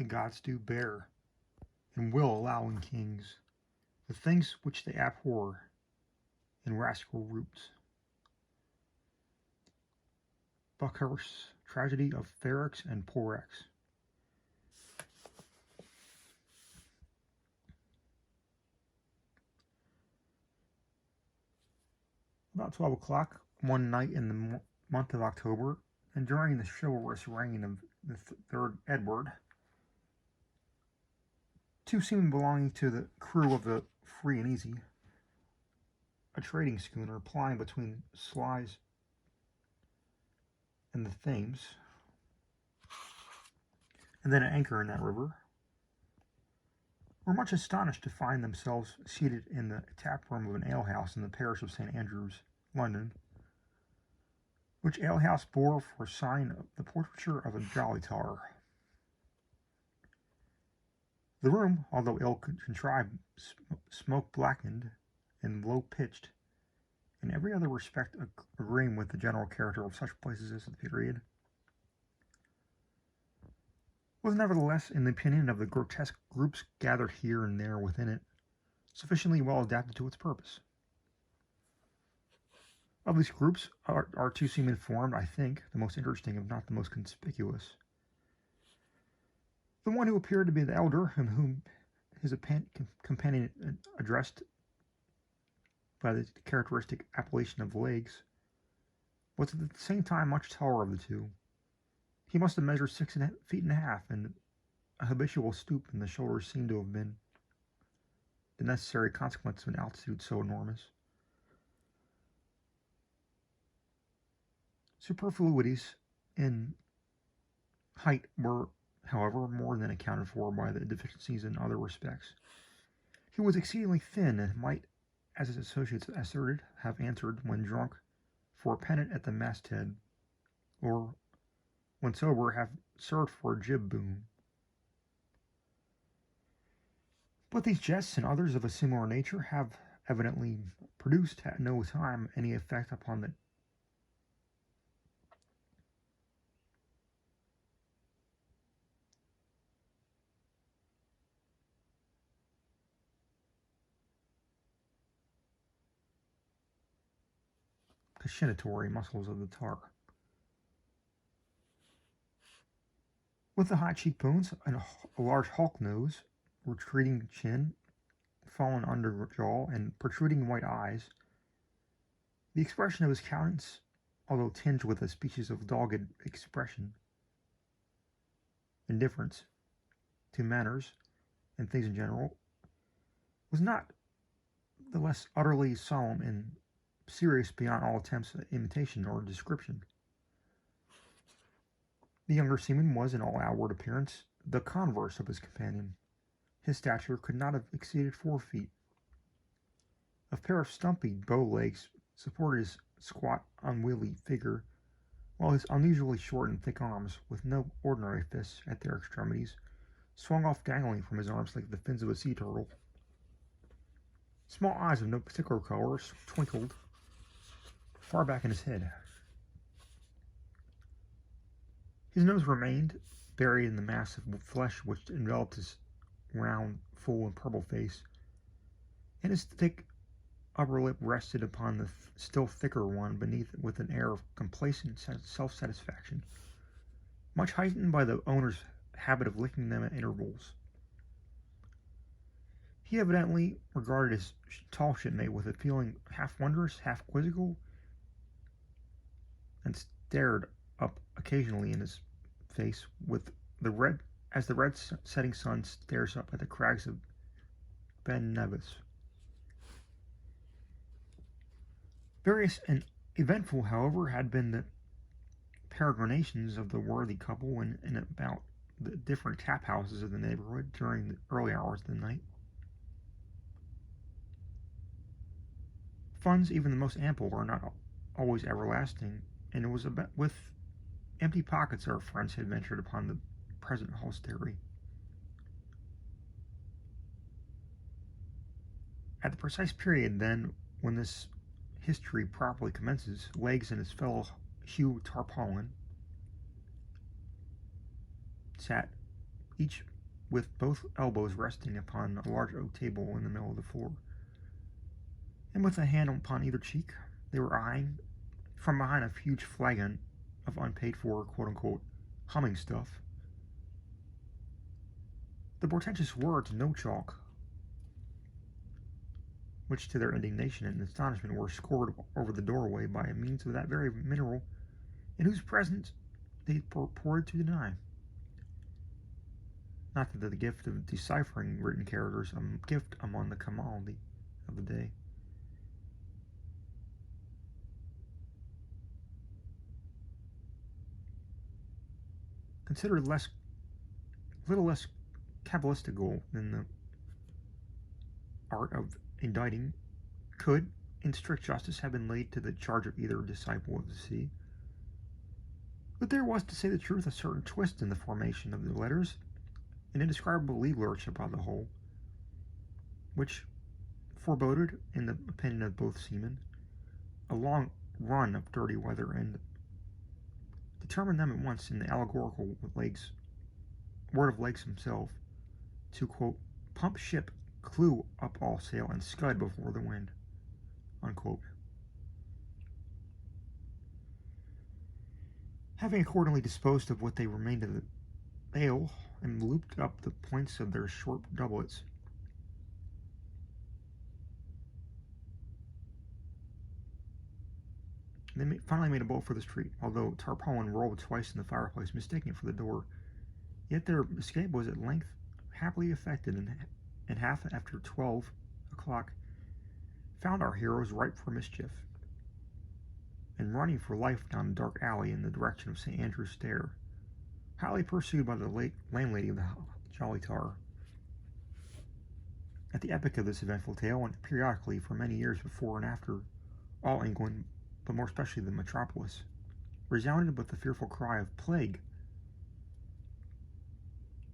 gods do bear, and will allow in kings, the things which they abhor in rascal roots. Buckhurst's Tragedy of Ferrex and Porrex. About 12 o'clock one night in the month of October, and during the chivalrous reign of the third Edward, two seamen belonging to the crew of the Free and Easy, a trading schooner plying between Sluys and the Thames, and then at anchor in that river, were much astonished to find themselves seated in the tap room of an alehouse in the parish of St. Andrews, London, which alehouse bore for sign the portraiture of a jolly tar. The room, although ill contrived, smoke-blackened, and low-pitched, in every other respect agreeing with the general character of such places as the period, was nevertheless, in the opinion of the grotesque groups gathered here and there within it, sufficiently well adapted to its purpose. Of these groups, our two seamen formed, I think, the most interesting, if not the most conspicuous. The one who appeared to be the elder, and whom his companion addressed by the characteristic appellation of Legs, was at the same time much taller of the two. He must have measured 6 feet and a half, and a habitual stoop in the shoulders seemed to have been the necessary consequence of an altitude so enormous. Superfluities in height were, however, more than accounted for by the deficiencies in other respects. He was exceedingly thin, and might, as his associates asserted, have answered, when drunk, for a pennant at the masthead, or, when sober, have served for a jib boom. But these jests and others of a similar nature have evidently produced at no time any effect upon the cachinatory muscles of the tar. With the high cheekbones and a large hawk nose, retreating chin, fallen under jaw, and protruding white eyes, the expression of his countenance, although tinged with a species of dogged expression, indifference to manners and things in general, was not the less utterly solemn and serious beyond all attempts at imitation or description. The younger seaman was, in all outward appearance, the converse of his companion. His stature could not have exceeded 4 feet. A pair of stumpy bow legs supported his squat, unwieldy figure, while his unusually short and thick arms, with no ordinary fists at their extremities, swung off dangling from his arms like the fins of a sea turtle. Small eyes of no particular color twinkled far back in his head. His nose remained buried in the mass of flesh which enveloped his round, full, and purple face, and his thick upper lip rested upon the still thicker one beneath it with an air of complacent self-satisfaction, much heightened by the owner's habit of licking them at intervals. He evidently regarded his tall shipmate with a feeling half wondrous, half quizzical, and stared up occasionally in his face with the red setting sun stares up at the crags of Ben Nevis. Various and eventful, however, had been the peregrinations of the worthy couple in and about the different tap houses of the neighborhood during the early hours of the night. Funds, even the most ample, are not always everlasting, and it was with empty pockets our friends had ventured upon the present hostelry. At the precise period, then, when this history properly commences, Legs and his fellow Hugh Tarpaulin sat, each with both elbows resting upon a large oak table in the middle of the floor. And with a hand upon either cheek, they were eyeing, from behind a huge flagon of unpaid for, quote unquote, humming stuff, the portentous words "no chalk," which to their indignation and astonishment were scored over the doorway by means of that very mineral in whose presence they purported to deny. Not that the gift of deciphering written characters a gift among the commodity of the day. Considered little less cabalistical than the art of indicting, could, in strict justice, have been laid to the charge of either disciple of the sea. But there was, to say the truth, a certain twist in the formation of the letters, an indescribable leadership on the whole, which foreboded, in the opinion of both seamen, a long run of dirty weather, and determined them at once, in the allegorical word of Lakes himself, to, quote, pump ship, clew up all sail, and scud before the wind, unquote. Having accordingly disposed of what they remained of the ale, and looped up the points of their short doublets, they finally made a bolt for the street, although tarpaulin rolled twice in the fireplace, mistaking it for the door. Yet their escape was at length happily effected, and half after 12 o'clock found our heroes ripe for mischief, and running for life down a dark alley in the direction of St. Andrew's Stair, hotly pursued by the late landlady of the Jolly Tar. At the epoch of this eventful tale, and periodically for many years before and after, all England, but more especially the metropolis, resounded with the fearful cry of plague.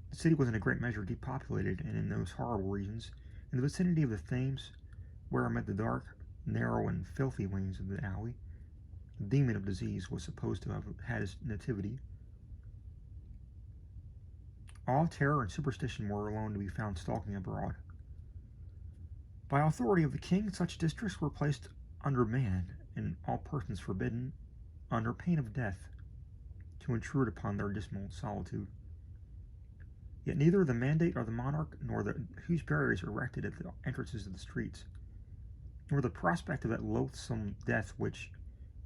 The city was in a great measure depopulated, and in those horrible regions, in the vicinity of the Thames, where amid the dark, narrow, and filthy lanes of the alley, the demon of disease was supposed to have had his nativity, all terror and superstition were alone to be found stalking abroad. By authority of the king, such districts were placed under ban, and all persons forbidden, under pain of death, to intrude upon their dismal solitude. Yet neither the mandate of the monarch, nor the huge barriers erected at the entrances of the streets, nor the prospect of that loathsome death which,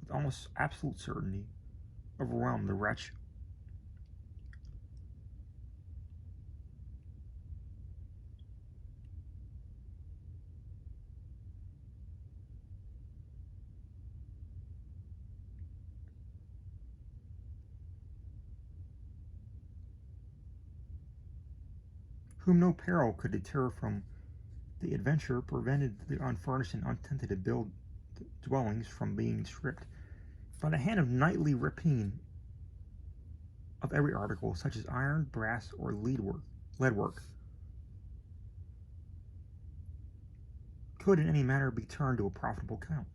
with almost absolute certainty, overwhelmed the wretch, whom no peril could deter from the adventure, prevented the unfurnished and untenanted dwellings from being stripped by the hand of nightly rapine of every article, such as iron, brass, or leadwork, could in any manner be turned to a profitable account.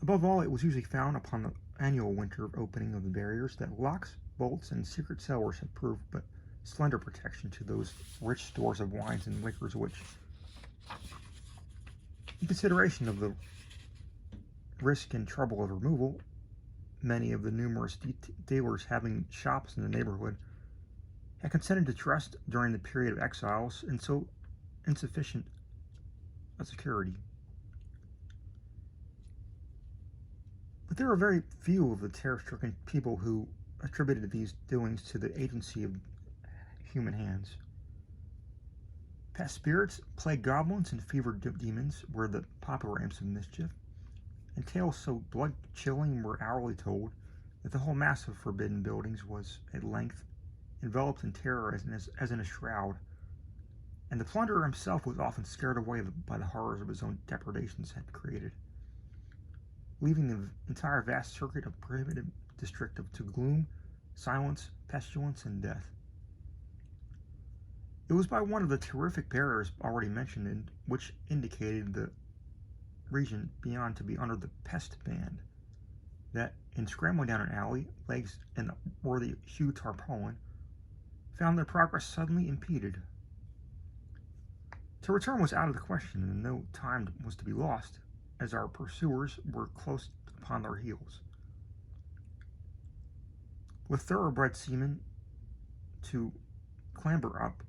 Above all, it was usually found upon the annual winter opening of the barriers that locks, bolts, and secret cellars had proved but slender protection to those rich stores of wines and liquors which, in consideration of the risk and trouble of removal, many of the numerous dealers having shops in the neighborhood had consented to trust during the period of exiles in so insufficient a security. But there are very few of the terror-stricken people who attributed these doings to the agency of human hands. Pest spirits, plague goblins, and fevered demons were the popular imps of mischief, and tales so blood-chilling were hourly told that the whole mass of forbidden buildings was, at length, enveloped in terror as in a shroud, and the plunderer himself was often scared away by the horrors of his own depredations had created, leaving the entire vast circuit of prohibited district to gloom, silence, pestilence, and death. It was by one of the terrific barriers already mentioned, which indicated the region beyond to be under the pest ban, that, in scrambling down an alley, legs and the worthy Hugh Tarpaulin found their progress suddenly impeded. To return was out of the question, and no time was to be lost, as our pursuers were close upon their heels. With thoroughbred seamen to clamber up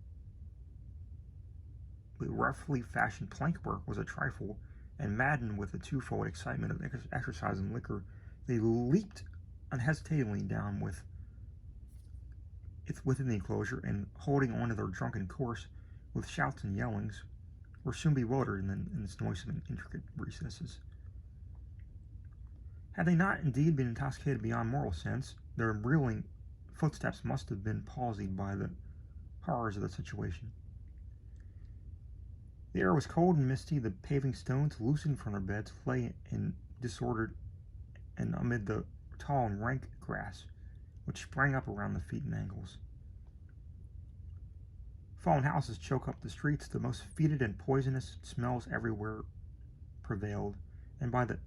the roughly fashioned plank work was a trifle, and maddened with the twofold excitement of exercise and liquor, they leaped unhesitatingly down within the enclosure, and holding on to their drunken course with shouts and yellings, were soon bewildered in its noisome and intricate recesses. Had they not indeed been intoxicated beyond moral sense, their reeling footsteps must have been palsied by the horrors of the situation. The air was cold and misty. The paving stones, loosened from their beds, lay in disorder and amid the tall and rank grass, which sprang up around the feet and ankles. Fallen houses choke up the streets. The most fetid and poisonous smells everywhere prevailed, and by the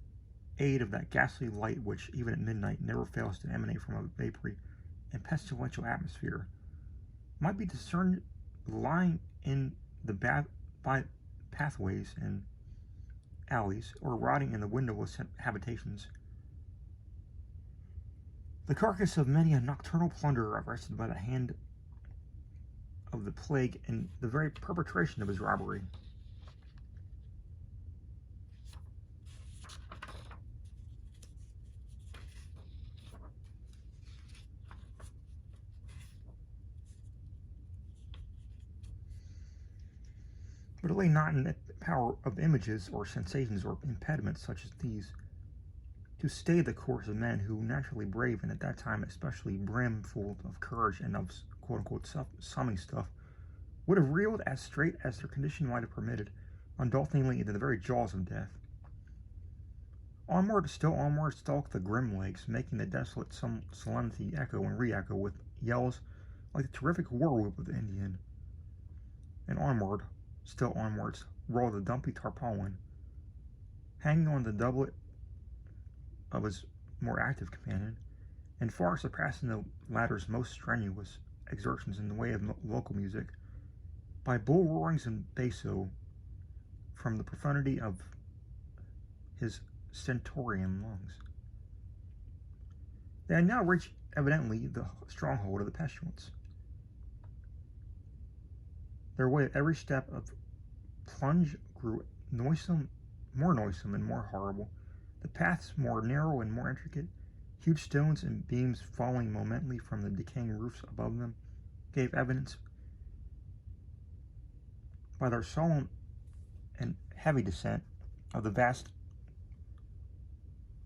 aid of that ghastly light which, even at midnight, never fails to emanate from a vapory and pestilential atmosphere, might be discerned lying in the by pathways and alleys, or rotting in the windowless habitations, the carcass of many a nocturnal plunderer arrested by the hand of the plague in the very perpetration of his robbery. But it lay not in the power of images or sensations or impediments such as these to stay the course of men who, naturally brave and at that time especially brimful of courage and of quote-unquote summing stuff, would have reeled as straight as their condition might have permitted, undultingly into the very jaws of death. Onward, still onward, stalked the grim legs, making the desolate solemnity echo and re-echo with yells like the terrific war-whoop of the Indian. And onward, still onwards, rolled the dumpy tarpaulin, hanging on the doublet of his more active companion, and far surpassing the latter's most strenuous exertions in the way of local music, by bull roarings and basso from the profundity of his stentorian lungs. They had now reached evidently the stronghold of the pestilence. Their way at every step of plunge grew more noisome and more horrible, the paths more narrow and more intricate. Huge stones and beams falling momently from the decaying roofs above them gave evidence by their solemn and heavy descent of the vast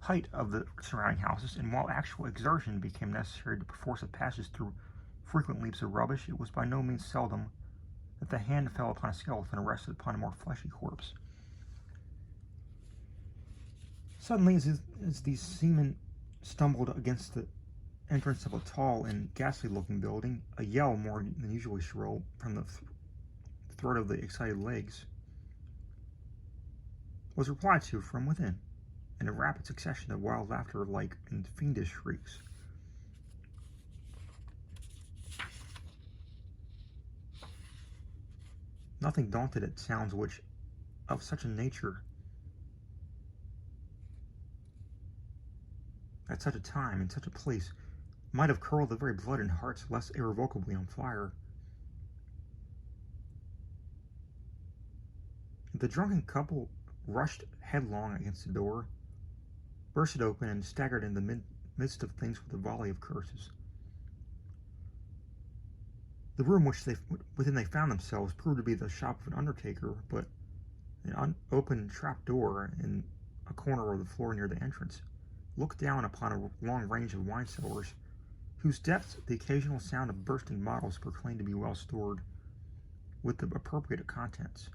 height of the surrounding houses, and while actual exertion became necessary to perforce a passage through frequent leaps of rubbish, it was by no means seldom that the hand fell upon a skeleton and rested upon a more fleshy corpse. Suddenly, as these seamen stumbled against the entrance of a tall and ghastly-looking building, a yell more than usually shrill from the throat of the excited legs was replied to from within, in a rapid succession of wild laughter like and fiendish shrieks. Nothing daunted at sounds which, of such a nature, at such a time, in such a place, might have curled the very blood in hearts less irrevocably on fire. The drunken couple rushed headlong against the door, burst it open, and staggered in the midst of things with a volley of curses. The room within they found themselves proved to be the shop of an undertaker, but an unopened trap door in a corner of the floor near the entrance looked down upon a long range of wine cellars, whose depths the occasional sound of bursting bottles proclaimed to be well stored with the appropriate contents.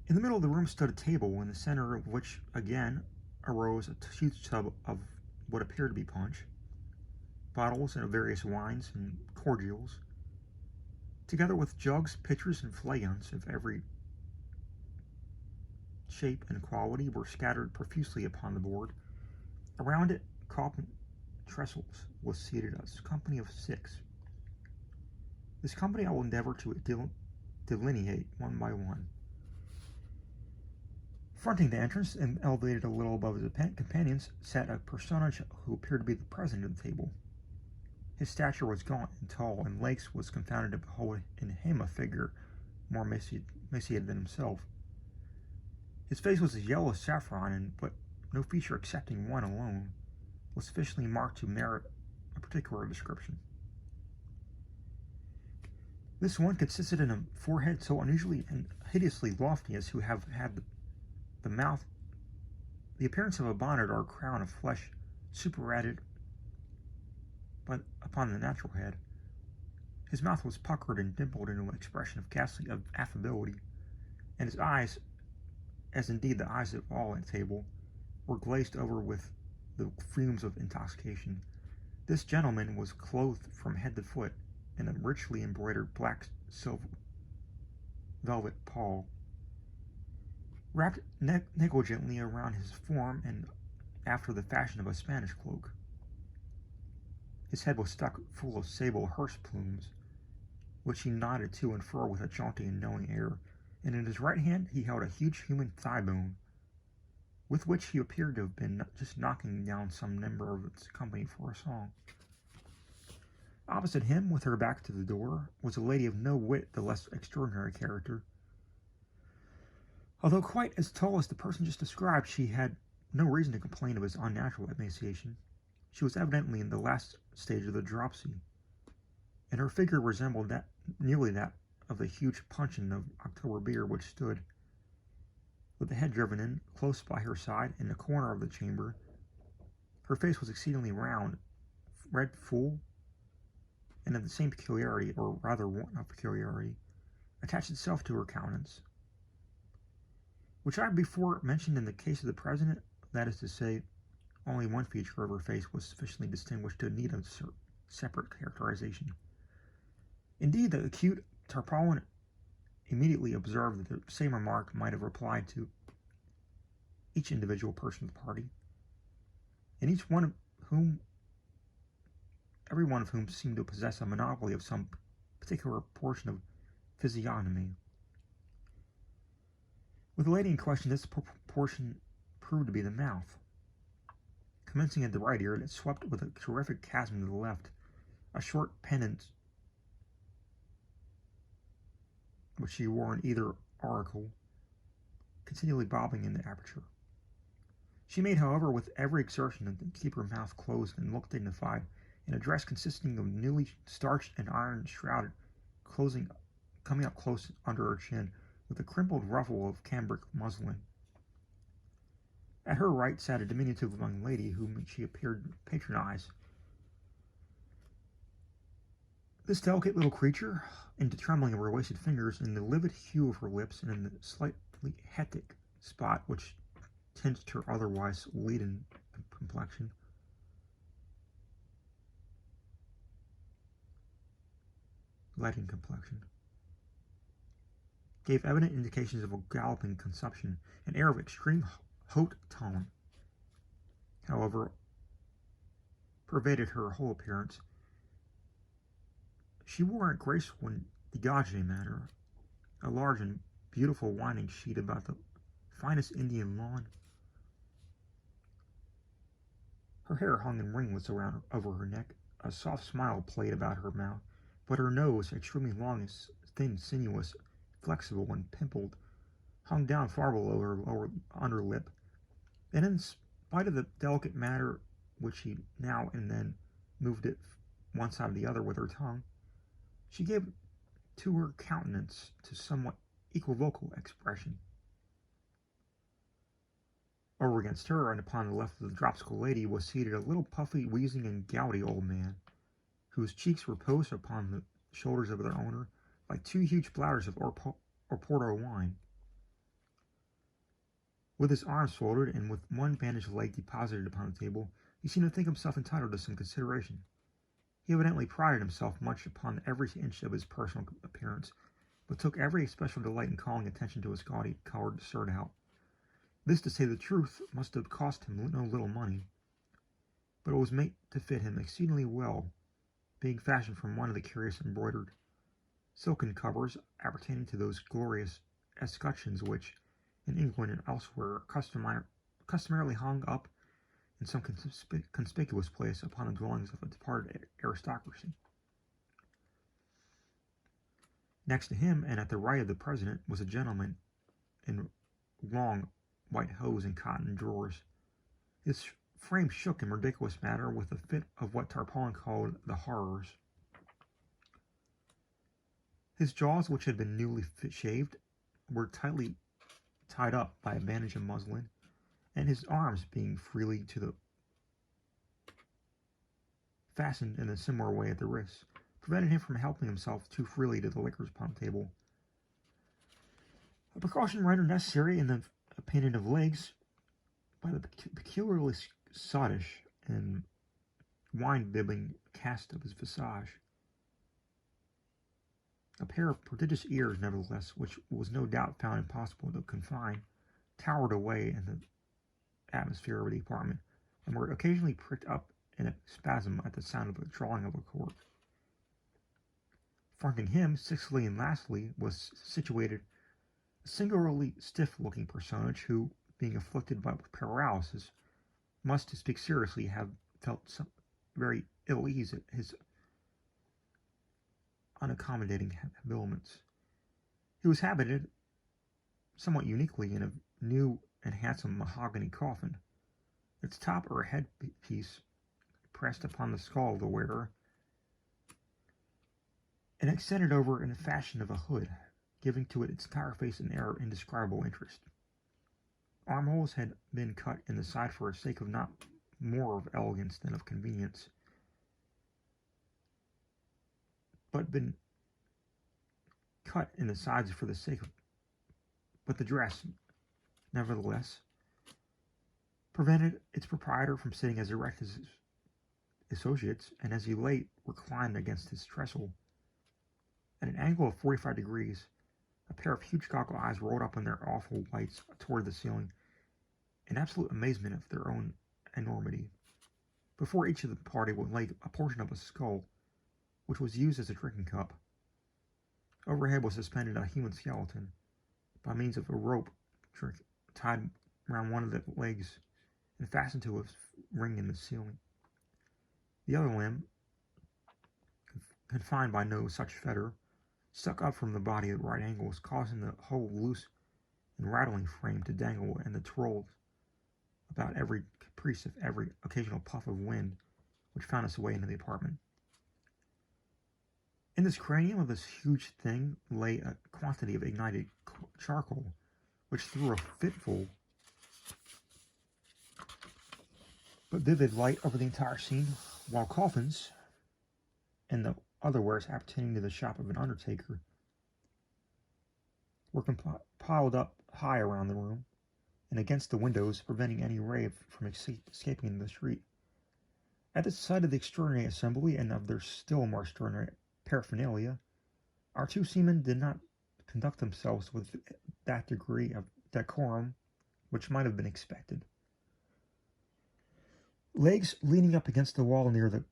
In the middle of the room stood a table, in the center of which again arose a huge tub of what appeared to be punch, bottles of various wines and cordials, together with jugs, pitchers, and flagons of every shape and quality, were scattered profusely upon the board. Around it, carpet trestles was seated a company of 6, This company I will endeavor to delineate one by one. Fronting the entrance and elevated a little above his companions sat a personage who appeared to be the president of the table. His stature was gaunt and tall, and legs was confounded to behold in him a figure more emaciated than himself. His face was as yellow as saffron, but no feature excepting one alone was sufficiently marked to merit a particular description. This one consisted in a forehead so unusually and hideously lofty as to have had the mouth the appearance of a bonnet or a crown of flesh superadded upon the natural head. His mouth was puckered and dimpled into an expression of ghastly affability, and his eyes, as indeed the eyes of all at table, were glazed over with the fumes of intoxication. This gentleman was clothed from head to foot in a richly embroidered black silk velvet pall, wrapped negligently around his form and after the fashion of a Spanish cloak. His head was stuck full of sable hearse plumes, which he nodded to and fro with a jaunty and knowing air, and in his right hand he held a huge human thigh bone, with which he appeared to have been just knocking down some member of its company for a song. Opposite him, with her back to the door, was a lady of no whit the less extraordinary character. Although quite as tall as the person just described, she had no reason to complain of his unnatural emaciation. She was evidently in the last stage of the dropsy, and her figure resembled nearly that of the huge puncheon of October beer which stood, with the head driven in, close by her side in a corner of the chamber. Her face was exceedingly round, red, full, and of the same peculiarity, or rather want of peculiarity, attached itself to her countenance, which I have before mentioned in the case of the president. That is to say, only one feature of her face was sufficiently distinguished to need a separate characterization. Indeed, the acute Tarpaulin immediately observed that the same remark might have applied to each individual person of the party, and every one of whom seemed to possess a monopoly of some particular portion of physiognomy. With the lady in question, this portion proved to be the mouth. Commencing at the right ear, it swept with a terrific chasm to the left, a short pendant which she wore in either auricle, continually bobbing in the aperture. She made, however, with every exertion to keep her mouth closed and look dignified, in a dress consisting of newly starched and iron shrouded, coming up close under her chin, with a crimpled ruffle of cambric muslin. At her right sat a diminutive young lady whom she appeared to patronize. This delicate little creature, in the trembling of her wasted fingers, in the livid hue of her lips, and in the slightly hectic spot which tinged her otherwise leaden complexion, gave evident indications of a galloping consumption, an air of extreme haute tone, however, pervaded her whole appearance. She wore a graceful and dégagé manner, a large and beautiful winding sheet about the finest Indian lawn. Her hair hung in ringlets over her neck, a soft smile played about her mouth, but her nose, extremely long, thin, sinuous, flexible, and pimpled, hung down far below her lower under lip, and in spite of the delicate manner which she now and then moved it one side or the other with her tongue, she gave to her countenance to somewhat equivocal expression. Over against her, and upon the left of the dropsical lady, was seated a little puffy, wheezing, and gouty old man, whose cheeks reposed upon the shoulders of their owner like two huge bladders of Oporto wine. With his arms folded, and with one bandaged leg deposited upon the table, he seemed to think himself entitled to some consideration. He evidently prided himself much upon every inch of his personal appearance, but took every especial delight in calling attention to his gaudy colored surtout. This, to say the truth, must have cost him no little money, but it was made to fit him exceedingly well, being fashioned from one of the curious embroidered silken covers appertaining to those glorious escutcheons which, in England and elsewhere, customarily hung up in some conspicuous place upon the dwellings of a departed aristocracy. Next to him, and at the right of the president, was a gentleman in long white hose and cotton drawers. His frame shook in ridiculous manner with a fit of what Tarpaulin called the horrors. His jaws, which had been newly shaved, were tightly tied up by a bandage of muslin, and his arms, being freely to the fastened in a similar way at the wrists, prevented him from helping himself too freely to the liquors upon the table. A precaution rendered necessary in the opinion of Legs by the peculiarly sottish and wine-bibbing cast of his visage. A pair of prodigious ears, nevertheless, which was no doubt found impossible to confine, towered away in the atmosphere of the apartment, and were occasionally pricked up in a spasm at the sound of the drawing of a cork. Fronting him, sixthly and lastly, was situated a singularly stiff-looking personage who, being afflicted by paralysis, must, to speak seriously, have felt some very ill ease at his unaccommodating habiliments. He was habited, somewhat uniquely, in a new and handsome mahogany coffin, its top or headpiece pressed upon the skull of the wearer, and extended over in the fashion of a hood, giving to it its entire face an air of indescribable interest. Armholes had been cut in the side for the sake of not more of elegance than of convenience, but been cut in the sides for the sake of, but the dress, nevertheless, prevented its proprietor from sitting as erect as his associates, and as he lay reclined against his trestle, at an angle of 45 degrees, a pair of huge goggle eyes rolled up in their awful whites toward the ceiling, in absolute amazement of their own enormity. Before each of the party was laid a portion of a skull, which was used as a drinking cup. Overhead was suspended a human skeleton, by means of a rope tied round one of the legs and fastened to a ring in the ceiling. The other limb, confined by no such fetter, stuck up from the body at right angles, causing the whole loose and rattling frame to dangle and to twirl about every caprice of every occasional puff of wind which found its way into the apartment. In this cranium of this huge thing lay a quantity of ignited charcoal, which threw a fitful but vivid light over the entire scene, while coffins and the other wares appertaining to the shop of an undertaker were piled up high around the room and against the windows, preventing any ray from escaping into the street. At the sight of the extraordinary assembly and of their still more extraordinary paraphernalia, our two seamen did not conduct themselves with that degree of decorum which might have been expected. Legs, leaning up against the wall near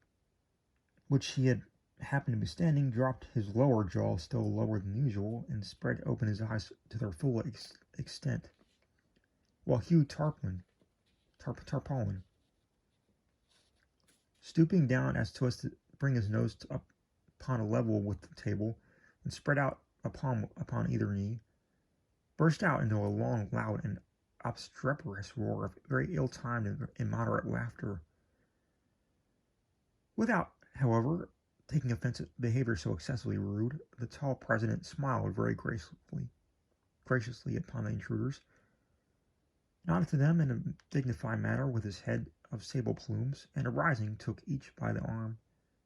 which he had happened to be standing, dropped his lower jaw still lower than usual and spread open his eyes to their full extent, while Hugh Tarpaulin, stooping down as to bring his nose up upon a level with the table and spread out upon either knee, burst out into a long, loud, and obstreperous roar of very ill-timed and immoderate laughter. Without, however, taking offense at behavior so excessively rude, the tall president smiled very graciously upon the intruders, nodded to them in a dignified manner with his head of sable plumes, and arising took each by the arm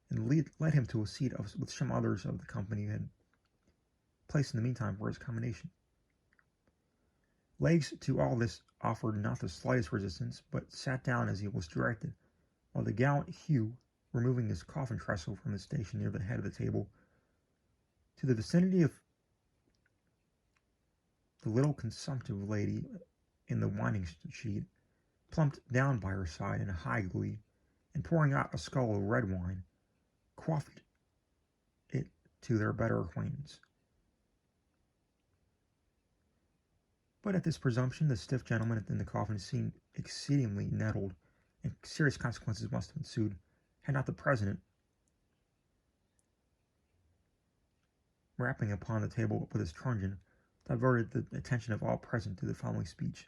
and led him to a seat with some others of the company had placed in the meantime for his accommodation. Legs to all this offered not the slightest resistance, but sat down as he was directed, while the gallant Hugh, removing his coffin trestle from his station near the head of the table, to the vicinity of the little consumptive lady in the winding sheet, plumped down by her side in a high glee, and pouring out a skull of red wine, quaffed it to their better acquaintance. But at this presumption, the stiff gentleman in the coffin seemed exceedingly nettled, and serious consequences must have ensued, had not the president, rapping upon the table with his truncheon, diverted the attention of all present to the following speech.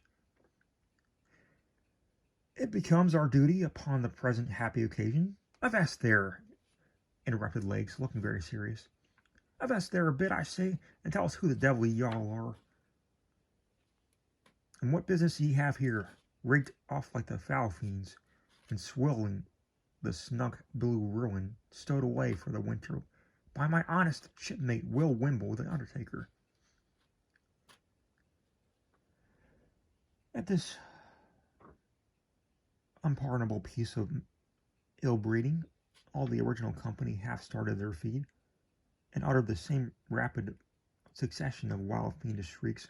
It becomes our duty upon the present happy occasion. Avast there, interrupted Legs, looking very serious. Avast there a bit, I say, and tell us who the devil y'all are, and what business ye have here, rigged off like the foul fiends, and swilling the snug blue ruin stowed away for the winter by my honest shipmate Will Wimble the undertaker. At this unpardonable piece of ill-breeding, all the original company half started their feet, and uttered the same rapid succession of wild fiendish shrieks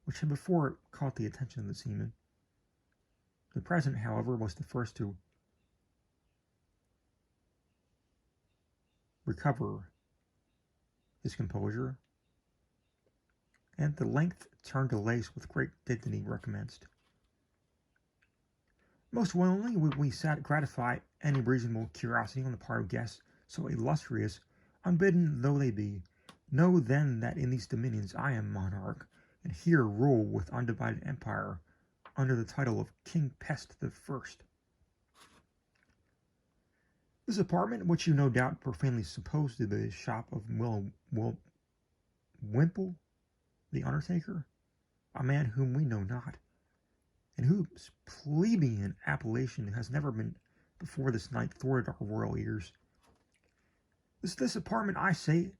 which had before caught the attention of the seaman. The president, however, was the first to recover his composure, and at the length turned to Legs with great dignity recommenced. Most willingly would we gratify any reasonable curiosity on the part of guests so illustrious, unbidden though they be. Know then that in these dominions I am monarch, and here rule with undivided empire, under the title of King Pest the First. This apartment, which you no doubt profanely suppose to be the shop of Wimple the undertaker, a man whom we know not, and whose plebeian appellation has never been before this night thwarted our royal ears. This apartment, I say,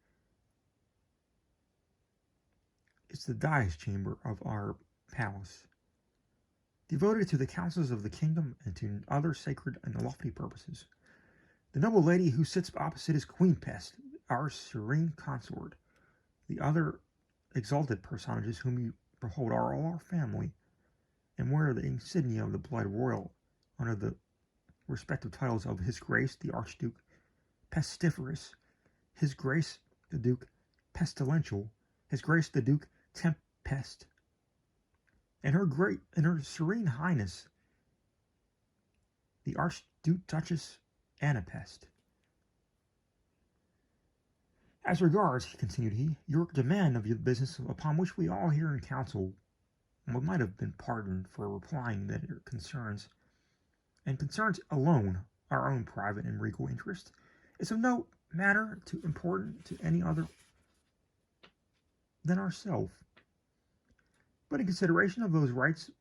is the dice chamber of our palace, devoted to the councils of the kingdom and to other sacred and lofty purposes. The noble lady who sits opposite is Queen Pest, our serene consort. The other exalted personages whom you behold are all our family, and wear the insignia of the blood royal under the respective titles of His Grace the Archduke Pestiferous, His Grace the Duke Pestilential, His Grace the Duke Tempest, and her Serene Highness the Archduchess Anapest. As regards, continued he, your demand of the business upon which we all here in council might have been pardoned for replying that it concerns alone our own private and regal interest, is of no matter too important to any other than ourselves. But in consideration of those rights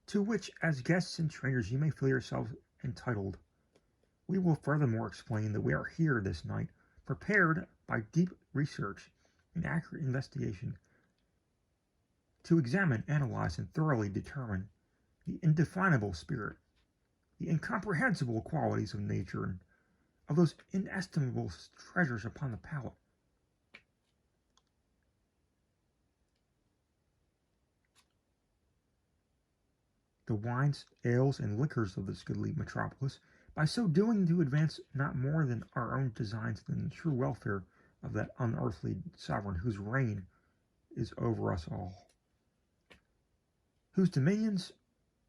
to which as guests and strangers you may feel yourselves entitled, we will furthermore explain that we are here this night, prepared by deep research and accurate investigation to examine, analyze, and thoroughly determine the indefinable spirit, the incomprehensible qualities of nature, and of those inestimable treasures upon the palate. The wines, ales, and liquors of this goodly metropolis, by so doing to advance not more than our own designs than the true welfare of that unearthly sovereign whose reign is over us all, whose dominions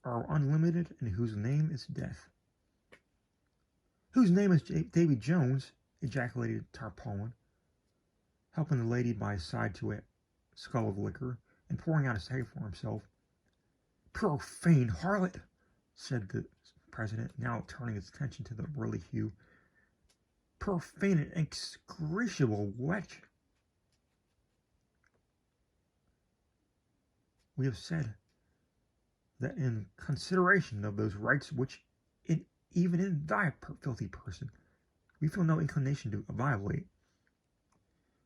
are unlimited, and whose name is death. Whose name is Davy Jones, ejaculated Tarpaulin, helping the lady by his side to a skull of liquor, and pouring out a second for himself. Profane harlot, said the president, now turning his attention to the burly Hugh. Profane and execrable wretch. We have said that in consideration of those rights which, even in thy filthy person, we feel no inclination to violate,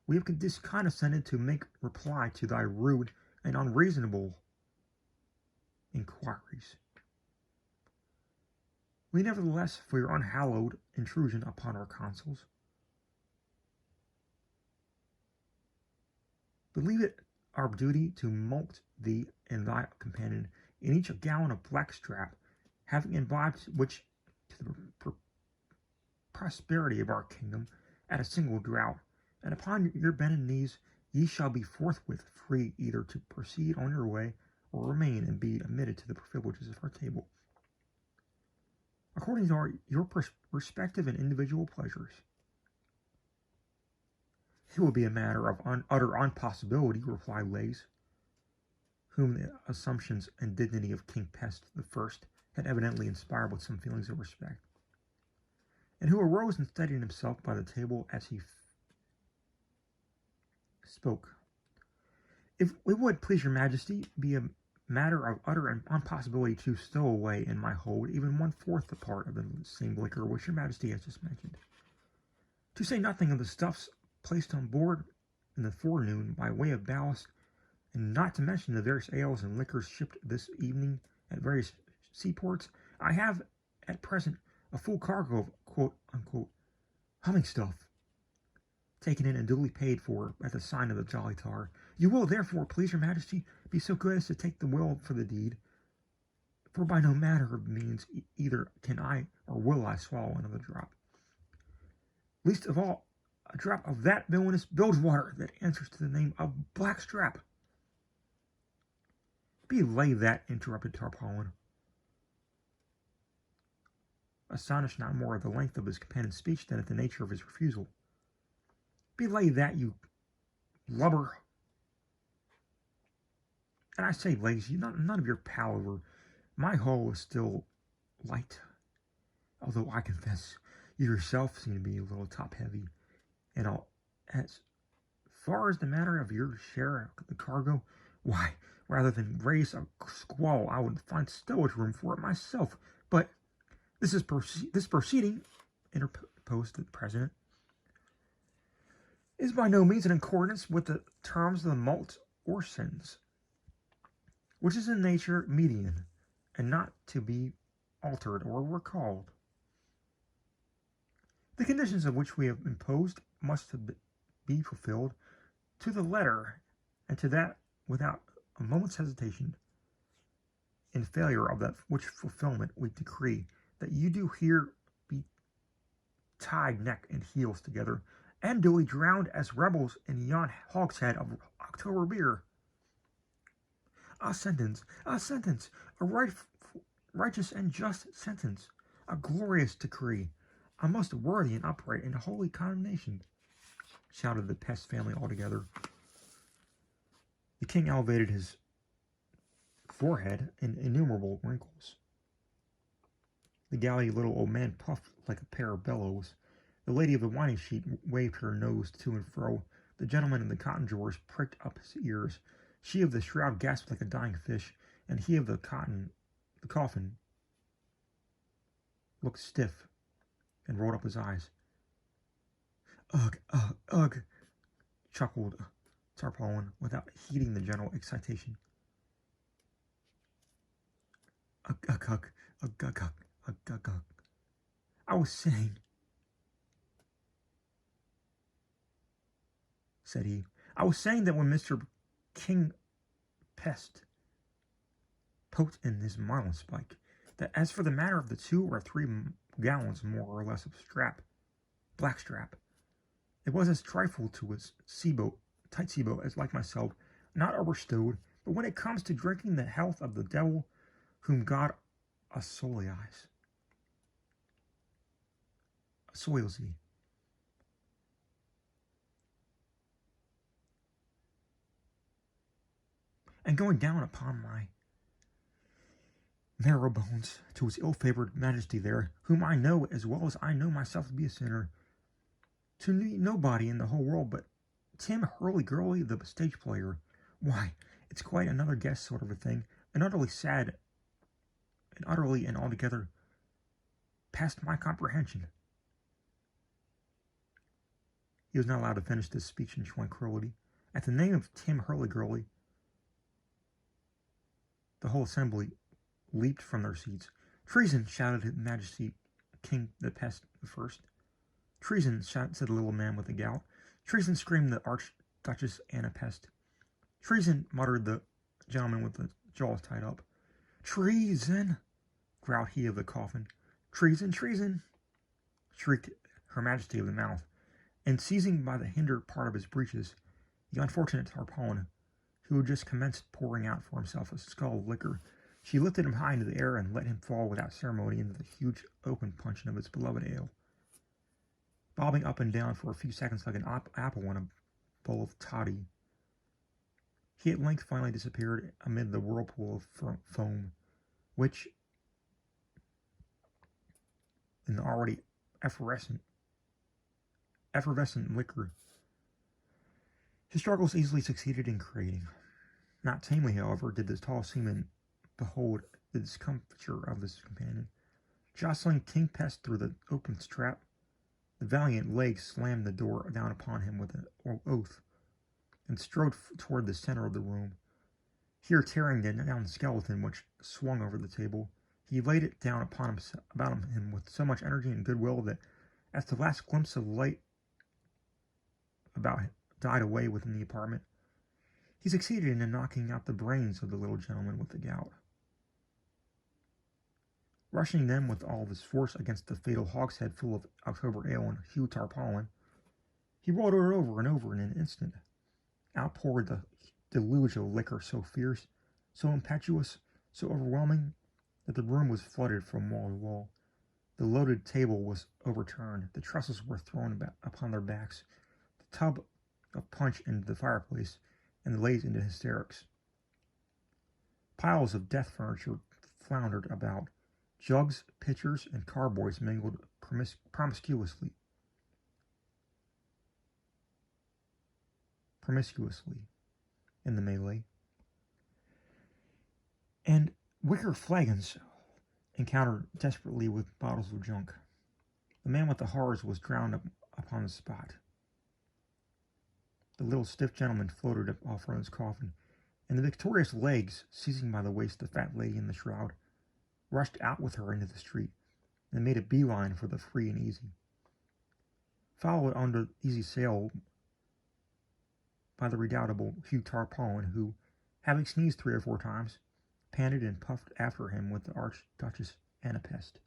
we have condescended to make reply to thy rude and unreasonable inquiries. We nevertheless, for your unhallowed intrusion upon our counsels, believe it our duty to mulct thee and thy companion in each a gallon of blackstrap, having imbibed which to the prosperity of our kingdom at a single draught, and upon your bended knees ye shall be forthwith free either to proceed on your way or remain and be admitted to the privileges of our table, according to your respective and individual pleasures. It will be a matter of utter impossibility, replied Legs, whom the assumptions and dignity of King Pest I had evidently inspired with some feelings of respect, and who arose and steadied himself by the table as he spoke. If it would please your majesty, be a matter of utter impossibility to stow away in my hold even 1/4 the part of the same liquor which your majesty has just mentioned, to say nothing of the stuffs placed on board in the forenoon by way of ballast, and not to mention the various ales and liquors shipped this evening at various seaports, I have at present a full cargo of quote-unquote humming stuff, taken in and duly paid for at the sign of the Jolly Tar. You will, therefore, please your majesty, be so good as to take the will for the deed, for by no manner of means either can I or will I swallow another drop. Least of all, a drop of that villainous bilge water that answers to the name of Blackstrap. Belay that, interrupted Tarpaulin, astonished not more at the length of his companion's speech than at the nature of his refusal. Belay that, you lubber. And I say, Legs, none of your palaver. My hull is still light, although I confess you yourself seem to be a little top-heavy. And as far as the matter of your share of the cargo, why, rather than raise a squall, I would find stowage room for it myself. But this proceeding, interposed the president, is by no means in accordance with the terms of the malt or sentence, which is in nature median, and not to be altered or recalled. The conditions of which we have imposed must be fulfilled to the letter, and to that without a moment's hesitation. In failure of that which fulfillment we decree that you do here be tied neck and heels together, and duly drowned as rebels in yon hogshead of October beer. A sentence, a righteous and just sentence, a glorious decree, a most worthy and upright and holy condemnation, shouted the Pest family altogether. The king elevated his forehead in innumerable wrinkles. The galley little old man puffed like a pair of bellows. The lady of the winding sheet waved her nose to and fro. The gentleman in the cotton drawers pricked up his ears. She of the shroud gasped like a dying fish, and he of the coffin, looked stiff and rolled up his eyes. Ugh, chuckled Tarpaulin, without heeding the general excitation. Ugh. I was saying, said he, I was saying that when Mr. King Pest poked in his marlinspike, that as for the matter of the 2 or 3 gallons more or less of blackstrap, it was as trifle to a tight seaboat as like myself, not overstowed, but when it comes to drinking the health of the devil whom God assoils thee. And going down upon my marrow bones to his ill-favored majesty there, whom I know as well as I know myself to be a sinner, to nobody in the whole world but Tim Hurly-Gurly, the stage player. Why, it's quite another guess sort of a thing, and utterly sad, and utterly and altogether past my comprehension. He was not allowed to finish this speech in tranquility. At the name of Tim Hurly-Gurly, the whole assembly leaped from their seats. Treason, shouted His Majesty King the Pest I. Treason, said the little man with the gout. Treason, screamed the Archduchess Anna Pest. Treason, muttered the gentleman with the jaws tied up. Treason, growled he of the coffin. Treason, shrieked Her Majesty of the Mouth. and seizing by the hinder part of his breeches the unfortunate tarpaulin, who had just commenced pouring out for himself a skull of liquor, she lifted him high into the air and let him fall without ceremony into the huge open puncheon of its beloved ale, bobbing up and down for a few seconds like an apple in a bowl of toddy. He at length finally disappeared amid the whirlpool of foam, which, in the already effervescent liquor, his struggles easily succeeded in creating. Not tamely, however, did the tall seaman behold the discomfiture of his companion. Jostling King Pest through the open strap, the valiant Leg slammed the door down upon him with an oath, and strode toward the center of the room. Here, tearing down the skeleton which swung over the table, he laid it down about him with so much energy and goodwill that, as the last glimpse of light about him died away within the apartment, he succeeded in knocking out the brains of the little gentleman with the gout. Rushing them with all his force against the fatal hogshead full of October ale and Hugh tarpaulin, he rolled it over and over in an instant. Out poured the deluge of liquor so fierce, so impetuous, so overwhelming, that the room was flooded from wall to wall. The loaded table was overturned, the trestles were thrown upon their backs, the tub of punch into the fireplace, and the ladies into hysterics. Piles of death furniture floundered about. Jugs, pitchers, and carboys mingled promiscuously in the melee, and wicker flagons encountered desperately with bottles of junk. The man with the horrors was drowned upon the spot. The little stiff gentleman floated off from his coffin, and the victorious Legs, seizing by the waist the fat lady in the shroud, rushed out with her into the street, and made a beeline for the free and easy, followed under easy sail by the redoubtable Hugh Tarpaulin, who, having sneezed 3 or 4 times, panted and puffed after him with the Archduchess and a Pest.